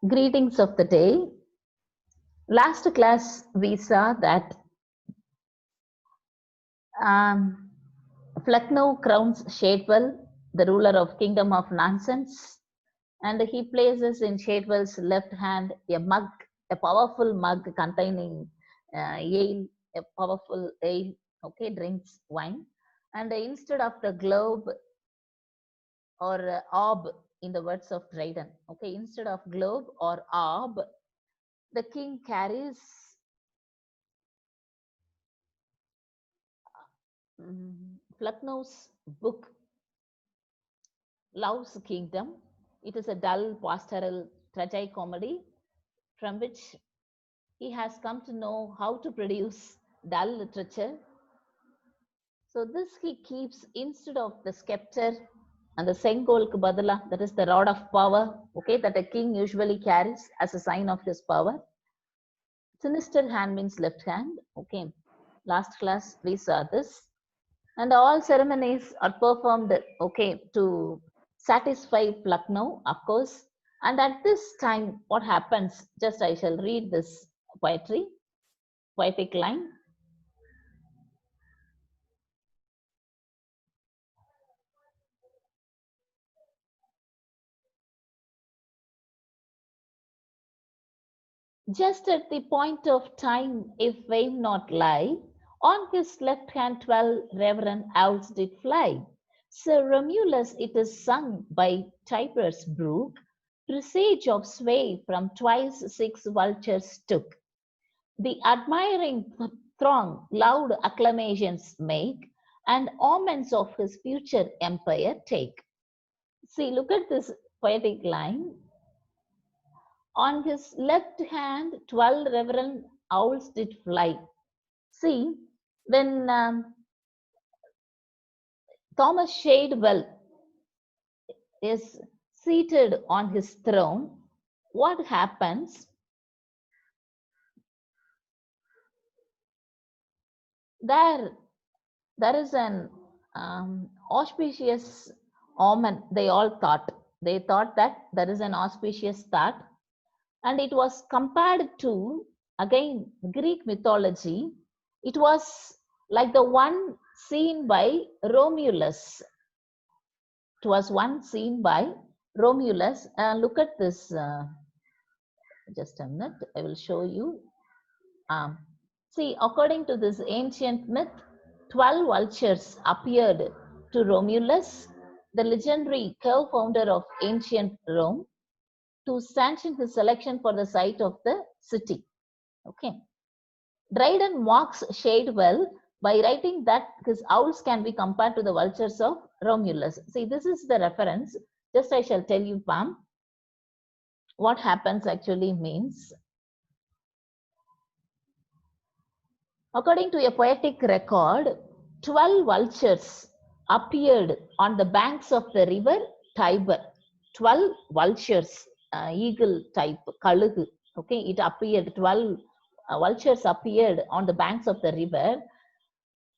Greetings of the day. Last class we saw that um, Flucknow crowns Shadwell, the ruler of Kingdom of Nonsense, and he places in Shadwell's left hand a mug, a powerful mug containing ale, a powerful ale, okay, drinks wine, and instead of the globe or orb in the words of Dryden, okay, instead of globe or orb, the king carries Flucknow's book, Love's Kingdom. It is a dull pastoral tragicomedy from which he has come to know how to produce dull literature. So this he keeps instead of the scepter and the Sengolk Badala, that is the rod of power, okay, that a king usually carries as a sign of his power. Sinister hand means left hand, okay. Last class we saw this. And all ceremonies are performed, okay, to satisfy Lucknow, of course. And at this time, what happens? Just I shall read this poetic line. Just at the point of time, if fame not lie, on his left hand 12 reverend owls did fly. Sir Romulus it is sung by Tiber's brook, presage of sway from twice 6 vultures took. The admiring throng loud acclamations make, and omens of his future empire take. See, look at this poetic line. On his left hand, 12 reverend owls did fly. See, when Thomas Shadwell is seated on his throne, what happens? There is an auspicious omen. They all thought. They thought that there is an auspicious thought, and it was compared to again Greek mythology. It was like the one seen by Romulus. It was one seen by Romulus. Look at this. Just a minute. I will show you. See, according to this ancient myth, 12 vultures appeared to Romulus, the legendary co-founder of ancient Rome, to sanction his selection for the site of the city. Okay. Dryden mocks Shadwell by writing that his owls can be compared to the vultures of Romulus. See, this is the reference. Just I shall tell you, Pam, what happens actually means. According to a poetic record, 12 vultures appeared on the banks of the river Tiber. 12 vultures, eagle type, kalugu. Okay, it appeared, 12 vultures appeared on the banks of the river.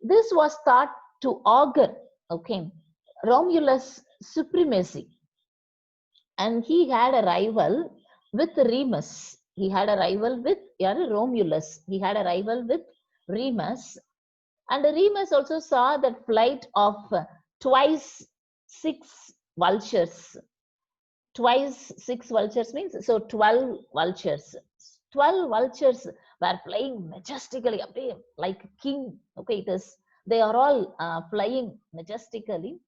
This was thought to augur, okay, Romulus' supremacy. And he had a rival with Remus. He had a rival with Romulus. He had a rival with Remus. And Remus also saw that flight of twice 6 vultures. Twice 6 vultures means, so 12 vultures. 12 vultures were flying majestically, like king. Okay, it is, they are all flying majestically.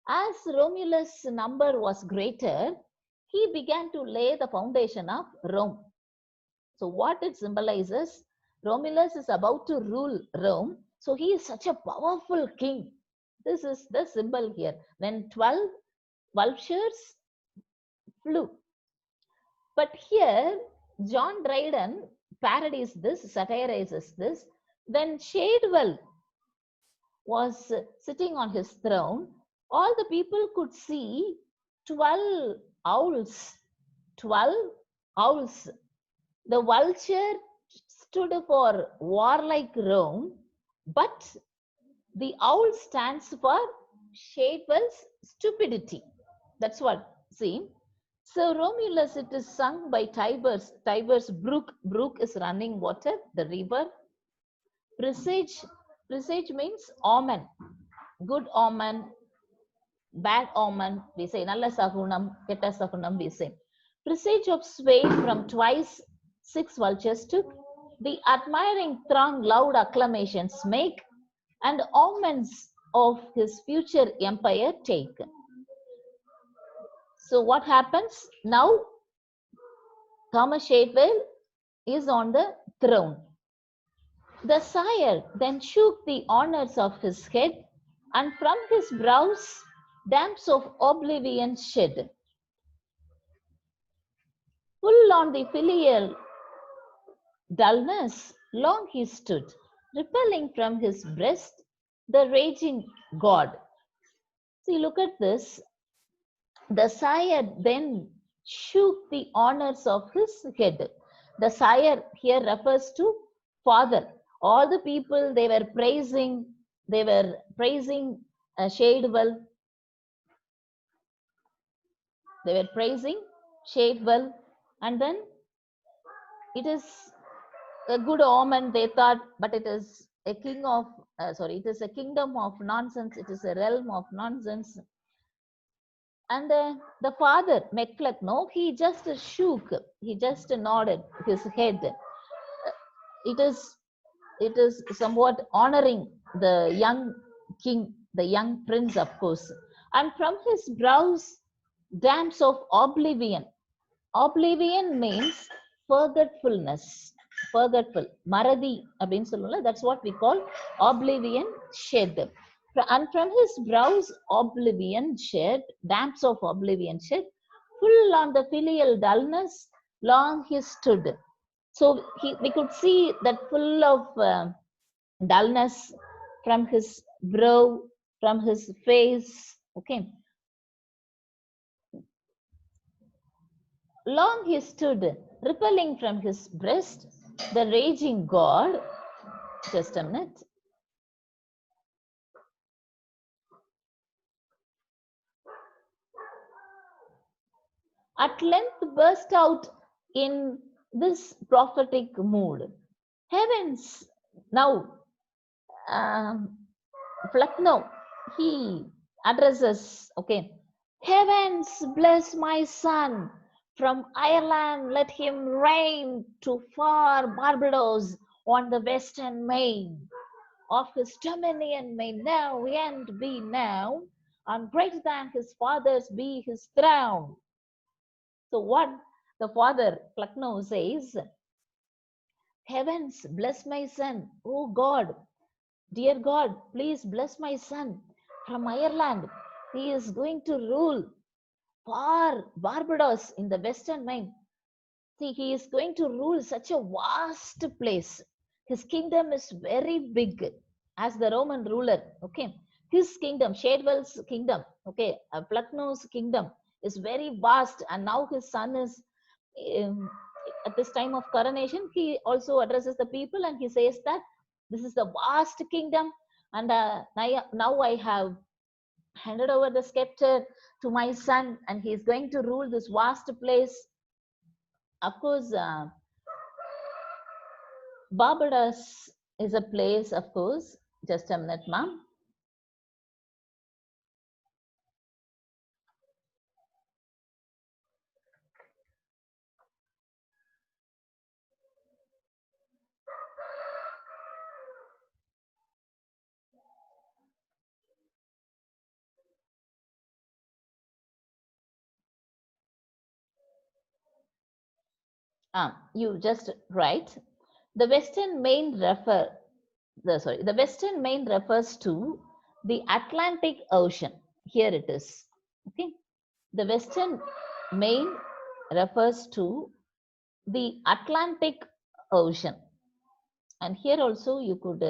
As Romulus' number was greater, he began to lay the foundation of Rome. So what it symbolizes, Romulus is about to rule Rome. So he is such a powerful king. This is the symbol here. When 12 vultures flew. But here, John Dryden parodies this, satirizes this. When Shadwell was sitting on his throne, all the people could see 12 owls. 12 owls. The vulture stood for warlike Rome, but the owl stands for Shadwell's stupidity. That's what, see. So Romulus, it is sung by Tiber's brook. Brook is running water, the river. Presage, presage means omen, good omen, bad omen. We say nalla sagunam, ketta sagunam. We say presage of sway from twice 6 vultures took. The admiring throng loud acclamations make, and omens of his future empire take. So what happens now? Thomas Shadwell is on the throne. The sire then shook the honors of his head, and from his brows damps of oblivion shed. Full on the filial dullness, long he stood, repelling from his breast the raging god. See, look at this. The sire then shook the honors of his head. The sire here refers to father. All the people, they were praising Shadwell. They were praising Shadwell, and then it is a good omen, they thought, but it is a it is a kingdom of nonsense. It is a realm of nonsense. And the father, Mechlek, no, he just shook, he just nodded his head. It is somewhat honoring the young king, the young prince, of course. And from his brows, damps of oblivion. Oblivion means forgetfulness. Forgetful. Maradi, that's what we call oblivion shed. And from his brows, oblivion shed, damps of oblivion shed, full on the filial dullness, long he stood. So we could see that full of dullness from his brow, from his face. Okay. Long he stood, repelling from his breast the raging god. Just a minute. At length burst out in this prophetic mood. Heavens, now, Flecknoe, he addresses, okay, heavens bless my son. From Ireland, let him reign to far Barbados on the western main. Of his dominion may no end be now, and greater than his father's be his throne. So what the father, Flecknoe, says, heavens bless my son, oh God, dear God, please bless my son from Ireland. He is going to rule far Barbados in the western main. See, he is going to rule such a vast place. His kingdom is very big as the Roman ruler. Okay. His kingdom, Shadwell's kingdom, okay, Flecknoe's kingdom is very vast. And now his son is, at this time of coronation, he also addresses the people and he says that this is the vast kingdom. And now I have handed over the scepter to my son, and he is going to rule this vast place. Of course, Barbados is a place, of course. Just a minute, ma'am. You just right. The western main the western main refers to the Atlantic Ocean. Here it is. Okay. The western main refers to the Atlantic Ocean. And here also you could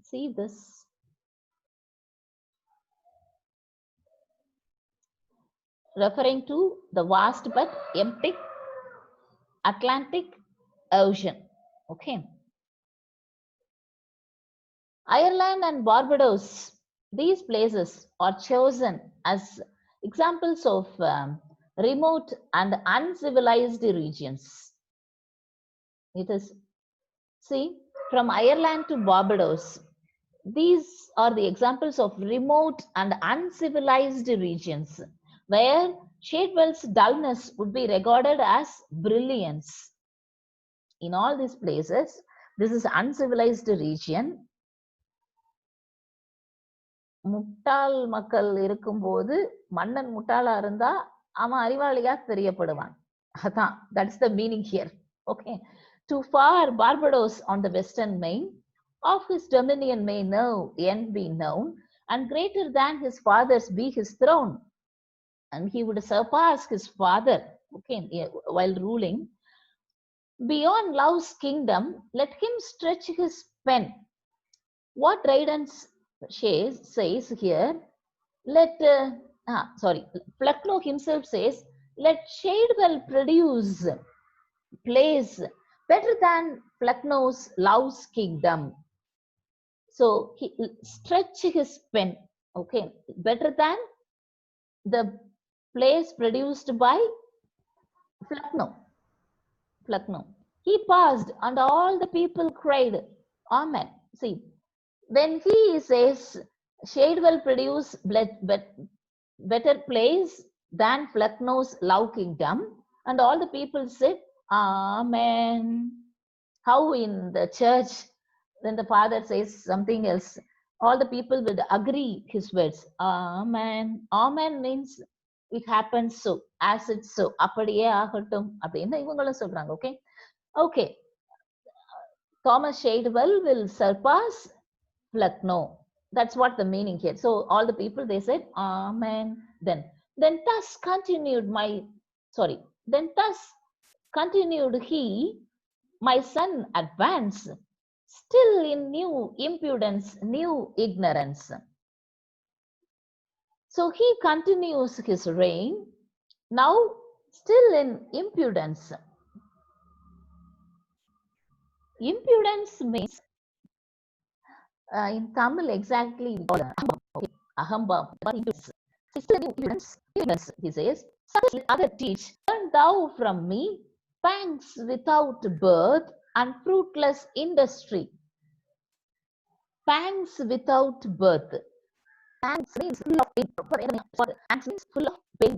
see this. Referring to the vast but empty Atlantic Ocean. Okay. Ireland and Barbados, these places are chosen as examples of remote and uncivilized regions. It is, see, from Ireland to Barbados, these are the examples of remote and uncivilized regions where Shadwell's dullness would be regarded as brilliance. In all these places, this is uncivilized region. முட்டாள் மக்கள் இருக்கும்போது மன்னன் முட்டாளா இருந்தா அவன் அறிவாளியா தெரியப்படுவான். அதான், that's the meaning here. Okay. Too far Barbados on the western main of his dominion may now end be known, and greater than his father's be his throne, and he would surpass his father, okay, while ruling. Beyond love's kingdom, let him stretch his pen. What Dryden says here, let Plucknow himself says, let Shadwell produce plays better than Plucknow's love's kingdom. So he stretch his pen, okay, better than the plays produced by Plucknow. He passed, and all the people cried, Amen. See, when he says Shadwell produce better plays than Plucknow's love kingdom, and all the people said, Amen. How in the church, when the father says something else, all the people would agree his words. Amen. Amen means it happens so, as it's so. அப்படியே ஆகட்டும் அப்படின்னு இவங்களும் சொல்றாங்க. Okay. Okay. Thomas Shadwell will surpass Plucknow. That's what the meaning here. So all the people, they said, Amen. Then thus continued he, my son, advance, still in new impudence, new ignorance. So he continues his reign, now still in impudence. Impudence means, in Tamil exactly, ahambam. He says, such other teach, learn thou from me pangs without birth and fruitless industry. Pangs without birth. Pangs means full of pain. Pangs means full of pain.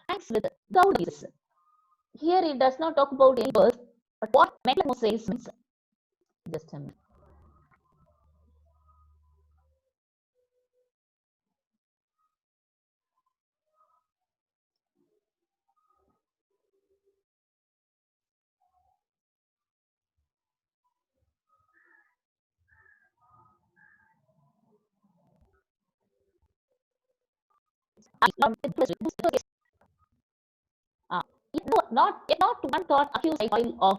Pangs without this. Here it does not talk about any birth, but what Plucknow says means, just a minute. Not one thought accuse oil of